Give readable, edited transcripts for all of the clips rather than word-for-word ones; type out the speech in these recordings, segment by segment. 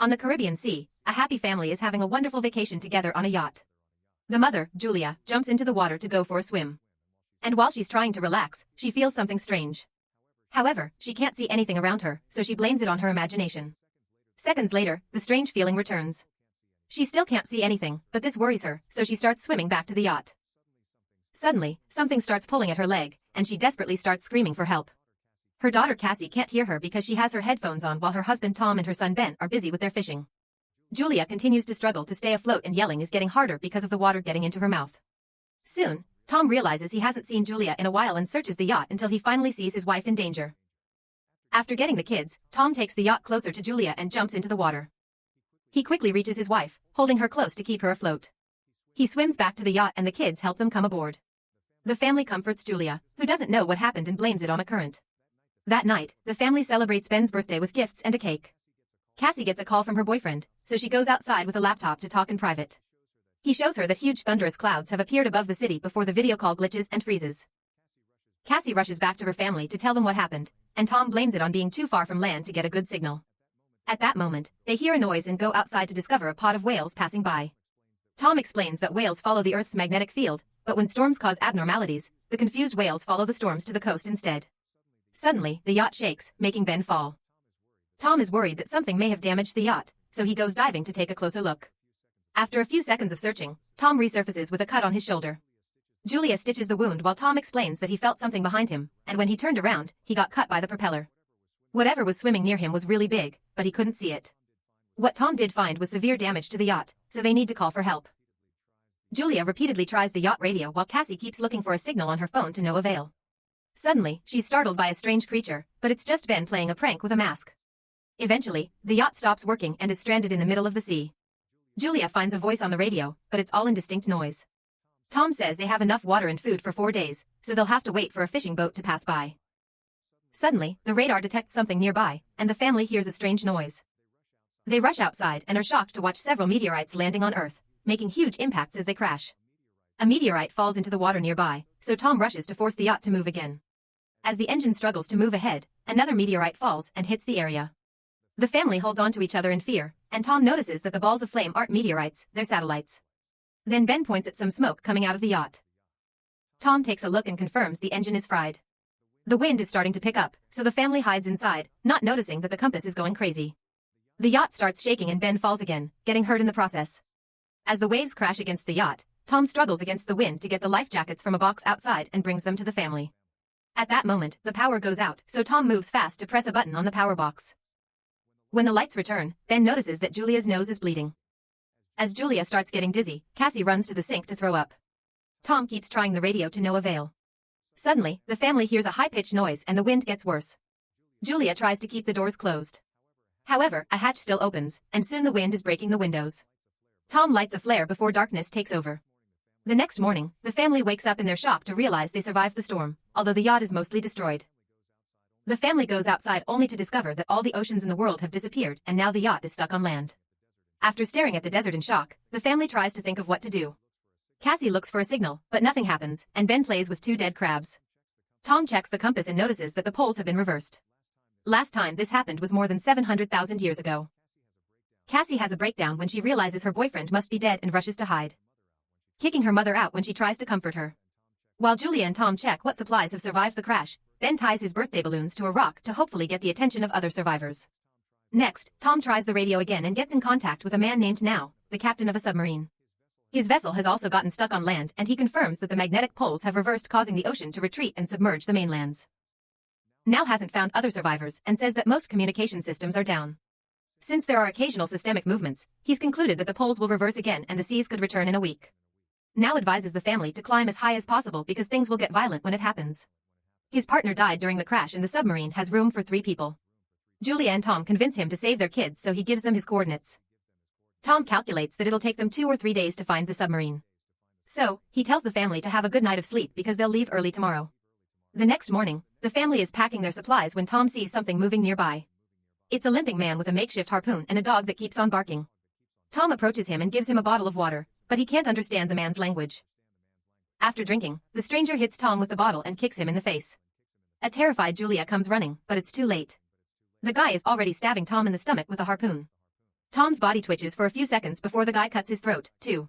On the Caribbean Sea, a happy family is having a wonderful vacation together on a yacht. The mother, Julia, jumps into the water to go for a swim. And while she's trying to relax, she feels something strange. However, she can't see anything around her, so she blames it on her imagination. Seconds later, the strange feeling returns. She still can't see anything, but this worries her, so she starts swimming back to the yacht. Suddenly, something starts pulling at her leg, and she desperately starts screaming for help. Her daughter Cassie can't hear her because she has her headphones on while her husband Tom and her son Ben are busy with their fishing. Julia continues to struggle to stay afloat and yelling is getting harder because of the water getting into her mouth. Soon, Tom realizes he hasn't seen Julia in a while and searches the yacht until he finally sees his wife in danger. After getting the kids, Tom takes the yacht closer to Julia and jumps into the water. He quickly reaches his wife, holding her close to keep her afloat. He swims back to the yacht and the kids help them come aboard. The family comforts Julia, who doesn't know what happened and blames it on a current. That night, the family celebrates Ben's birthday with gifts and a cake. Cassie gets a call from her boyfriend, so she goes outside with a laptop to talk in private. He shows her that huge thunderous clouds have appeared above the city before the video call glitches and freezes. Cassie rushes back to her family to tell them what happened, and Tom blames it on being too far from land to get a good signal. At that moment, they hear a noise and go outside to discover a pod of whales passing by. Tom explains that whales follow the Earth's magnetic field, but when storms cause abnormalities, the confused whales follow the storms to the coast instead. Suddenly, the yacht shakes, making Ben fall. Tom is worried that something may have damaged the yacht, so he goes diving to take a closer look. After a few seconds of searching, Tom resurfaces with a cut on his shoulder. Julia stitches the wound while Tom explains that he felt something behind him, and when he turned around, he got cut by the propeller. Whatever was swimming near him was really big, but he couldn't see it. What Tom did find was severe damage to the yacht, so they need to call for help. Julia repeatedly tries the yacht radio while Cassie keeps looking for a signal on her phone to no avail. Suddenly, she's startled by a strange creature, but it's just Ben playing a prank with a mask. Eventually, the yacht stops working and is stranded in the middle of the sea. Julia finds a voice on the radio, but it's all indistinct noise. Tom says they have enough water and food for 4 days, so they'll have to wait for a fishing boat to pass by. Suddenly, the radar detects something nearby, and the family hears a strange noise. They rush outside and are shocked to watch several meteorites landing on Earth, making huge impacts as they crash. A meteorite falls into the water nearby, so Tom rushes to force the yacht to move again. As the engine struggles to move ahead, another meteorite falls and hits the area. The family holds on to each other in fear, and Tom notices that the balls of flame aren't meteorites, they're satellites. Then Ben points at some smoke coming out of the yacht. Tom takes a look and confirms the engine is fried. The wind is starting to pick up, so the family hides inside, not noticing that the compass is going crazy. The yacht starts shaking and Ben falls again, getting hurt in the process. As the waves crash against the yacht, Tom struggles against the wind to get the life jackets from a box outside and brings them to the family. At that moment, the power goes out, so Tom moves fast to press a button on the power box. When the lights return, Ben notices that Julia's nose is bleeding. As Julia starts getting dizzy, Cassie runs to the sink to throw up. Tom keeps trying the radio to no avail. Suddenly, the family hears a high-pitched noise and the wind gets worse. Julia tries to keep the doors closed. However, a hatch still opens, and soon the wind is breaking the windows. Tom lights a flare before darkness takes over. The next morning, the family wakes up in their shock to realize they survived the storm, although the yacht is mostly destroyed. The family goes outside only to discover that all the oceans in the world have disappeared and now the yacht is stuck on land. After staring at the desert in shock, the family tries to think of what to do. Cassie looks for a signal, but nothing happens, and Ben plays with 2 dead crabs. Tom checks the compass and notices that the poles have been reversed. Last time this happened was more than 700,000 years ago. Cassie has a breakdown when she realizes her boyfriend must be dead and rushes to hide, kicking her mother out when she tries to comfort her. While Julia and Tom check what supplies have survived the crash, Ben ties his birthday balloons to a rock to hopefully get the attention of other survivors. Next, Tom tries the radio again and gets in contact with a man named Now, the captain of a submarine. His vessel has also gotten stuck on land and he confirms that the magnetic poles have reversed, causing the ocean to retreat and submerge the mainlands. Now hasn't found other survivors and says that most communication systems are down. Since there are occasional systemic movements, he's concluded that the poles will reverse again and the seas could return in a week. Now advises the family to climb as high as possible because things will get violent when it happens. His partner died during the crash and the submarine has room for 3 people. Julia and Tom convince him to save their kids, so he gives them his coordinates. Tom calculates that it'll take them 2 or 3 days to find the submarine. So, he tells the family to have a good night of sleep because they'll leave early tomorrow. The next morning, the family is packing their supplies when Tom sees something moving nearby. It's a limping man with a makeshift harpoon and a dog that keeps on barking. Tom approaches him and gives him a bottle of water, but he can't understand the man's language. After drinking, the stranger hits Tom with the bottle and kicks him in the face. A terrified Julia comes running, but it's too late. The guy is already stabbing Tom in the stomach with a harpoon. Tom's body twitches for a few seconds before the guy cuts his throat, too.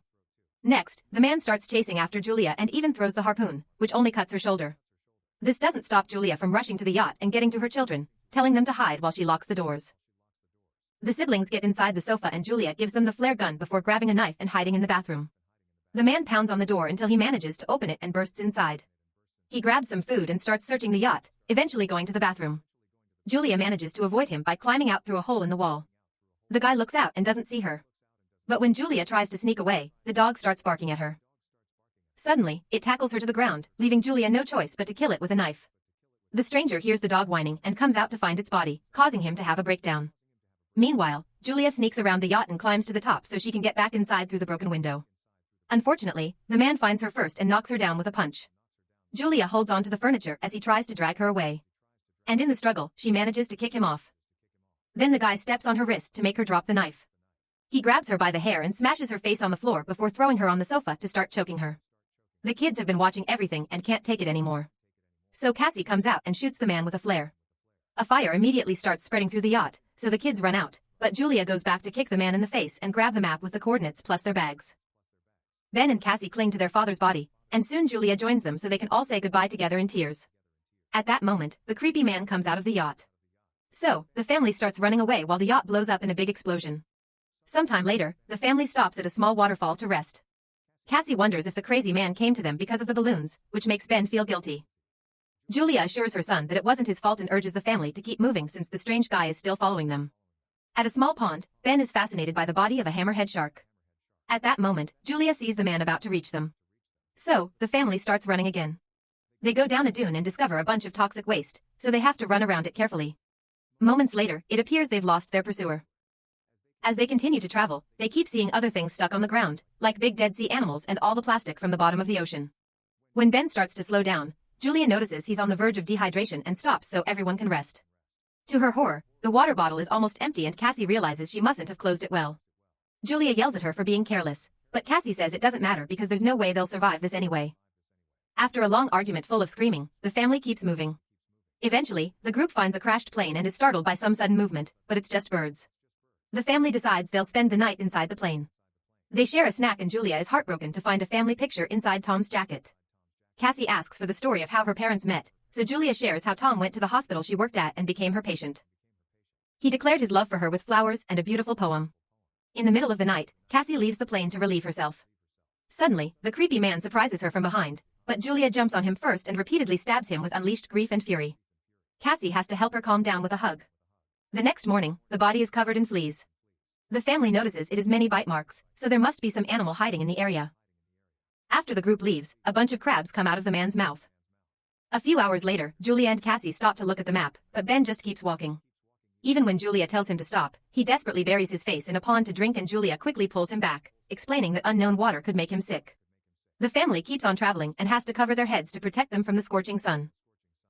Next, the man starts chasing after Julia and even throws the harpoon, which only cuts her shoulder. This doesn't stop Julia from rushing to the yacht and getting to her children, telling them to hide while she locks the doors. The siblings get inside the sofa and Julia gives them the flare gun before grabbing a knife and hiding in the bathroom. The man pounds on the door until he manages to open it and bursts inside. He grabs some food and starts searching the yacht, eventually going to the bathroom. Julia manages to avoid him by climbing out through a hole in the wall. The guy looks out and doesn't see her. But when Julia tries to sneak away, the dog starts barking at her. Suddenly, it tackles her to the ground, leaving Julia no choice but to kill it with a knife. The stranger hears the dog whining and comes out to find its body, causing him to have a breakdown. Meanwhile, Julia sneaks around the yacht and climbs to the top so she can get back inside through the broken window. Unfortunately, the man finds her first and knocks her down with a punch. Julia holds on to the furniture as he tries to drag her away. And in the struggle, she manages to kick him off. Then the guy steps on her wrist to make her drop the knife. He grabs her by the hair and smashes her face on the floor before throwing her on the sofa to start choking her. The kids have been watching everything and can't take it anymore. So Cassie comes out and shoots the man with a flare. A fire immediately starts spreading through the yacht, so the kids run out, but Julia goes back to kick the man in the face and grab the map with the coordinates plus their bags. Ben and Cassie cling to their father's body, and soon Julia joins them so they can all say goodbye together in tears. At that moment, the creepy man comes out of the yacht. So, the family starts running away while the yacht blows up in a big explosion. Sometime later, the family stops at a small waterfall to rest. Cassie wonders if the crazy man came to them because of the balloons, which makes Ben feel guilty. Julia assures her son that it wasn't his fault and urges the family to keep moving since the strange guy is still following them. At a small pond, Ben is fascinated by the body of a hammerhead shark. At that moment, Julia sees the man about to reach them. So, the family starts running again. They go down a dune and discover a bunch of toxic waste, so they have to run around it carefully. Moments later, it appears they've lost their pursuer. As they continue to travel, they keep seeing other things stuck on the ground, like big dead sea animals and all the plastic from the bottom of the ocean. When Ben starts to slow down, Julia notices he's on the verge of dehydration and stops so everyone can rest. To her horror, the water bottle is almost empty and Cassie realizes she mustn't have closed it well. Julia yells at her for being careless, but Cassie says it doesn't matter because there's no way they'll survive this anyway. After a long argument full of screaming, the family keeps moving. Eventually, the group finds a crashed plane and is startled by some sudden movement, but it's just birds. The family decides they'll spend the night inside the plane. They share a snack and Julia is heartbroken to find a family picture inside Tom's jacket. Cassie asks for the story of how her parents met, so Julia shares how Tom went to the hospital she worked at and became her patient. He declared his love for her with flowers and a beautiful poem. In the middle of the night, Cassie leaves the plane to relieve herself. Suddenly, the creepy man surprises her from behind, but Julia jumps on him first and repeatedly stabs him with unleashed grief and fury. Cassie has to help her calm down with a hug. The next morning, the body is covered in fleas. The family notices it has many bite marks, so there must be some animal hiding in the area. After the group leaves, a bunch of crabs come out of the man's mouth. A few hours later, Julia and Cassie stop to look at the map, but Ben just keeps walking. Even when Julia tells him to stop, he desperately buries his face in a pond to drink and Julia quickly pulls him back, explaining that unknown water could make him sick. The family keeps on traveling and has to cover their heads to protect them from the scorching sun.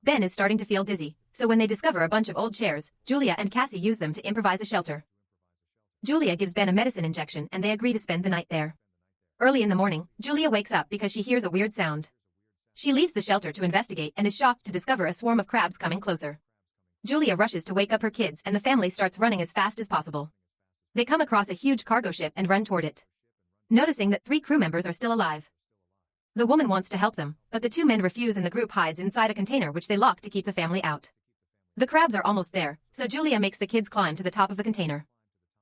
Ben is starting to feel dizzy, so when they discover a bunch of old chairs, Julia and Cassie use them to improvise a shelter. Julia gives Ben a medicine injection and they agree to spend the night there. Early in the morning, Julia wakes up because she hears a weird sound. She leaves the shelter to investigate and is shocked to discover a swarm of crabs coming closer. Julia rushes to wake up her kids and the family starts running as fast as possible. They come across a huge cargo ship and run toward it. Noticing that 3 crew members are still alive. The woman wants to help them, but the 2 men refuse and the group hides inside a container which they lock to keep the family out. The crabs are almost there, so Julia makes the kids climb to the top of the container.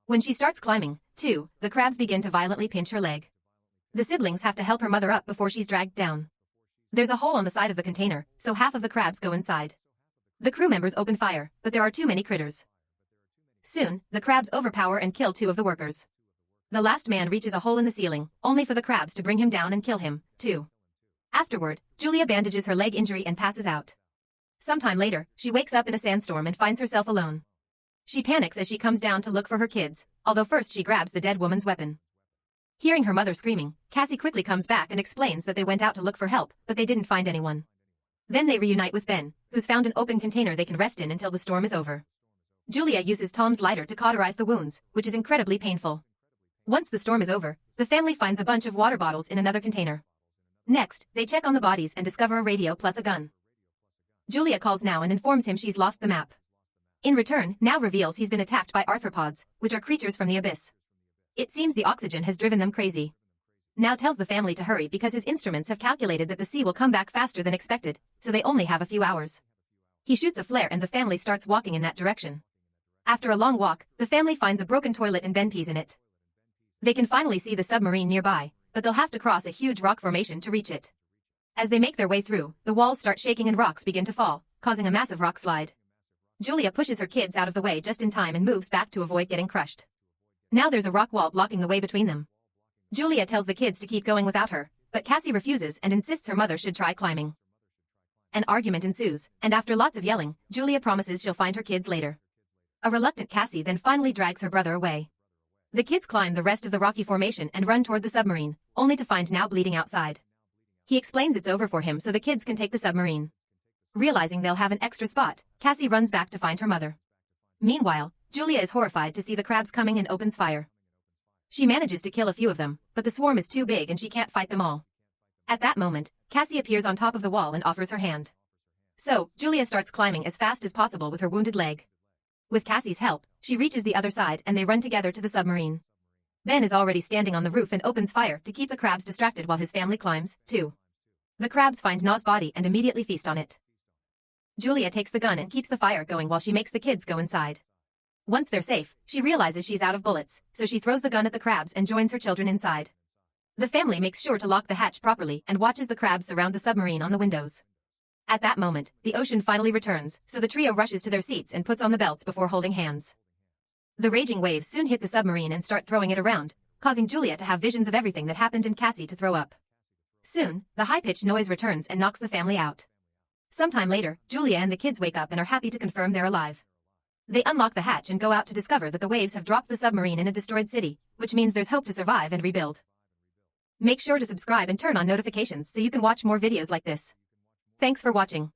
When she starts climbing, too, the crabs begin to violently pinch her leg. The siblings have to help her mother up before she's dragged down. There's a hole on the side of the container, so half of the crabs go inside. The crew members open fire, but there are too many critters. Soon, the crabs overpower and kill 2 of the workers. The last man reaches a hole in the ceiling, only for the crabs to bring him down and kill him, too. Afterward, Julia bandages her leg injury and passes out. Sometime later, she wakes up in a sandstorm and finds herself alone. She panics as she comes down to look for her kids, although first she grabs the dead woman's weapon. Hearing her mother screaming, Cassie quickly comes back and explains that they went out to look for help, but they didn't find anyone. Then they reunite with Ben, who's found an open container they can rest in until the storm is over. Julia uses Tom's lighter to cauterize the wounds, which is incredibly painful. Once the storm is over, the family finds a bunch of water bottles in another container. Next, they check on the bodies and discover a radio plus a gun. Julia calls now and informs him she's lost the map. In return, now reveals he's been attacked by arthropods, which are creatures from the abyss. It seems the oxygen has driven them crazy. Now tells the family to hurry because his instruments have calculated that the sea will come back faster than expected, so they only have a few hours. He shoots a flare and the family starts walking in that direction. After a long walk, the family finds a broken toilet and Ben pees in it. They can finally see the submarine nearby, but they'll have to cross a huge rock formation to reach it. As they make their way through, the walls start shaking and rocks begin to fall, causing a massive rock slide. Julia pushes her kids out of the way just in time and moves back to avoid getting crushed. Now there's a rock wall blocking the way between them. Julia tells the kids to keep going without her, but Cassie refuses and insists her mother should try climbing. An argument ensues, and after lots of yelling, Julia promises she'll find her kids later. A reluctant Cassie then finally drags her brother away. The kids climb the rest of the rocky formation and run toward the submarine, only to find now bleeding outside. He explains it's over for him so the kids can take the submarine. Realizing they'll have an extra spot, Cassie runs back to find her mother. Meanwhile, Julia is horrified to see the crabs coming and opens fire. She manages to kill a few of them, but the swarm is too big and she can't fight them all. At that moment, Cassie appears on top of the wall and offers her hand. So, Julia starts climbing as fast as possible with her wounded leg. With Cassie's help, she reaches the other side and they run together to the submarine. Ben is already standing on the roof and opens fire to keep the crabs distracted while his family climbs, too. The crabs find Na's body and immediately feast on it. Julia takes the gun and keeps the fire going while she makes the kids go inside. Once they're safe, she realizes she's out of bullets, so she throws the gun at the crabs and joins her children inside. The family makes sure to lock the hatch properly and watches the crabs surround the submarine on the windows. At that moment, the ocean finally returns, so the trio rushes to their seats and puts on the belts before holding hands. The raging waves soon hit the submarine and start throwing it around, causing Julia to have visions of everything that happened and Cassie to throw up. Soon, the high-pitched noise returns and knocks the family out. Sometime later, Julia and the kids wake up and are happy to confirm they're alive. They unlock the hatch and go out to discover that the waves have dropped the submarine in a destroyed city, which means there's hope to survive and rebuild. Make sure to subscribe and turn on notifications so you can watch more videos like this. Thanks for watching.